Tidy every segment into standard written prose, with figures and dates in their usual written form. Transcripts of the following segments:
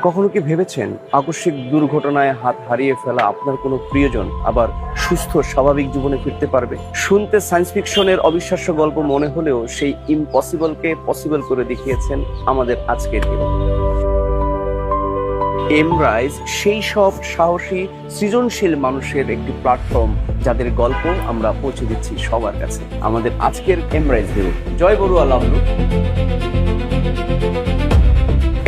কখনো কি ভেবেছেন আকস্মিক দুর্ঘটনায় হাত হারিয়ে ফেলা আপনার কোনো প্রিয়জন আবার সুস্থ স্বাভাবিক জীবনে ফিরতে পারবে? শুনতে সায়েন্স ফিকশনের অবিশ্বাস্য গল্প মনে হলেও সেই ইম্পসিবলকে পসিবল করে দেখিয়েছেন আমাদের আজকের হিরো। এমরাইজ সেই সব সাহসী সৃজনশীল মানুষের একটি প্ল্যাটফর্ম যাদের গল্প আমরা পৌঁছে দিচ্ছি সবার কাছে। আমাদের আজকের এমরাইজ হিরো জয় বড়ুয়া লাবলু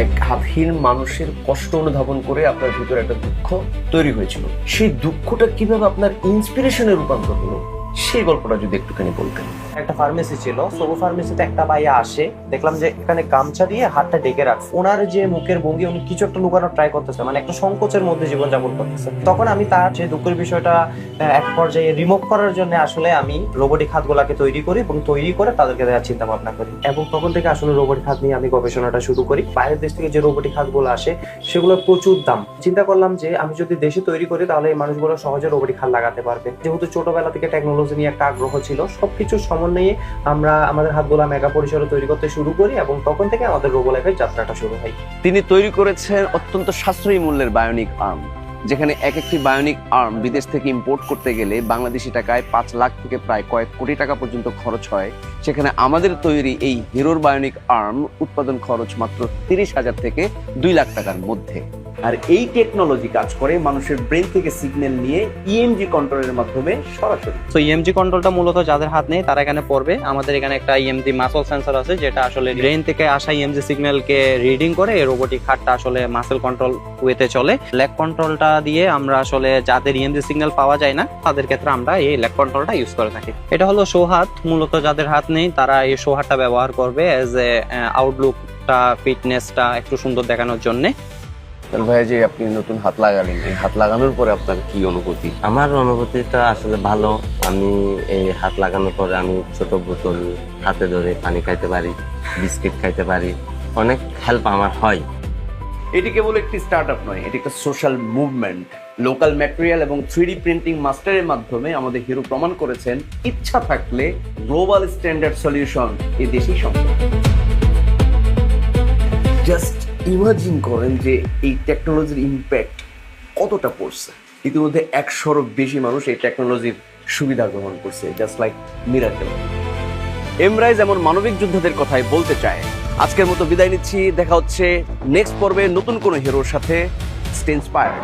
এক হাতহীন মানুষের কষ্ট অনুধাবন করে আপনার ভিতরে একটা দুঃখ তৈরি হয়েছিল। সেই দুঃখটা কিভাবে আপনার ইন্সপিরেশনে রূপান্তর হলো সেই গল্পটা যদি একটুখানি বলতেন। একটা ফার্মেসি ছিল, সোবো ফার্মেসিতে একটা ভাইয়া আসে, দেখলাম যে এখানে গামছা দিয়ে হাতটা ঢেকে রাখছে। ওনার যে মুখের ভঙ্গি, উনি কিছু একটা লুকানোর ট্রাই করতেছে, মানে একটা সংকোচের মধ্যে জীবনযাপন করতেছে। তখন আমি তার যে দুঃখের বিষয়টা এক পর্যায়ে রিমুভ করার জন্য আসলে আমি রোবটিক হাতগুলাকে তৈরি করি এবং তৈরি করে তাদেরকে দেওয়ার চিন্তা ভাবনা করি। এবং তখন থেকে আসলে রোবটিক হাত নিয়ে আমি গবেষণাটা শুরু করি। বাইরের দেশ থেকে যে রোবটিক হাতগুলো আসে সেগুলোর প্রচুর দাম। চিন্তা করলাম যে আমি যদি দেশে তৈরি করি তাহলে এই মানুষগুলো সহজে রোবটিক হাত লাগাতে পারবে। যেহেতু ছোটবেলা থেকে টেকনোলজি নিয়ে একটা আগ্রহ ছিল, সবকিছু সমন্বয়ে আমরা আমাদের হাতগুলা মেগা পরিসরে তৈরি করতে শুরু করি এবং তখন থেকে আমাদের রোবো লাইফের যাত্রাটা শুরু হয়। তিনি তৈরি করেছেন অত্যন্ত সাশ্রয়ী মূল্যের বায়োনিক আর্ম, যেখানে এক একটি বায়োনিক আর্ম বিদেশ থেকে ইম্পোর্ট করতে গেলে বাংলাদেশি টাকায় 5 লাখ থেকে প্রায় কয়েক কোটি টাকা পর্যন্ত খরচ হয়। সেখানে আমাদের তৈরি এই হিরোর বায়োনিক আর্ম উৎপাদন খরচ মাত্র 30,000 থেকে 2 লাখ টাকার মধ্যে। আর এই টেকনোলজি কাজ করে মানুষের ব্রেন থেকে সিগন্যাল নিয়ে ইএমজি কন্ট্রোলের মাধ্যমে সরাসরি। তো ইএমজি কন্ট্রোলটা মূলত যাদের হাত নেই তারা এখানে পড়বে। আমাদের এখানে একটা ইএমজি মাসল সেন্সর আছে, যেটা আসলে ব্রেন থেকে আসা ইএমজি সিগন্যালকে রিডিং করে এই রোবটিক হাতটা আসলে মাসল কন্ট্রোল ওয়েতে চলে। লেগ কন্ট্রোলটা দিয়ে আমরা আসলে যাদের ইএমজি সিগন্যাল পাওয়া যায় না তাদের ক্ষেত্রে আমরা এই লেগ কন্ট্রোলটা ইউজ করে থাকি। এটা হলো শো হাত, মূলত যাদের হাত নেই তারা এই শো হাতটা ব্যবহার করবে এজ এ আউটলুকটা, ফিটনেসটা একটু সুন্দর দেখানোর জন্য। ভাই, যে আপনি নতুন হাত লাগালেন, এই হাত লাগানোর পরে আপনার কি অনুভূতি? আমার অনুভূতিটা আসলে ভালো। আমি এই হাত লাগানোর পরে আমি ছোট বোতল হাতে ধরে পানি খাইতে পারি, বিস্কিট খাইতে পারি, অনেক হেল্প আমার হয়। এটি কেবল একটি স্টার্টআপ নয়, এটি একটা সোশ্যাল মুভমেন্ট। লোকাল ম্যাটেরিয়াল এবং 3D প্রিন্টিং মাস্টারের মাধ্যমে আমাদের হিরো প্রমাণ করেছেন ইচ্ছা থাকলে গ্লোবাল স্ট্যান্ডার্ড সলিউশন এই দেশেই সম্ভব। জাস্ট ইমাজিন করেন যে এই টেকনোলজির ইম্প্যাক্ট কতটা পড়ছে। ইতিমধ্যে 100-এরও বেশি মানুষ এই টেকনোলজির সুবিধা গ্রহণ করছে, জাস্ট লাইক মিরাকেল। এমরাইজ এমন মানবিক যোদ্ধাদের কথাই বলতে চায়। আজকের মতো বিদায় নিচ্ছি, দেখা হচ্ছে নেক্সট পর্বে নতুন কোনো হিরোর সাথে। Stay inspired.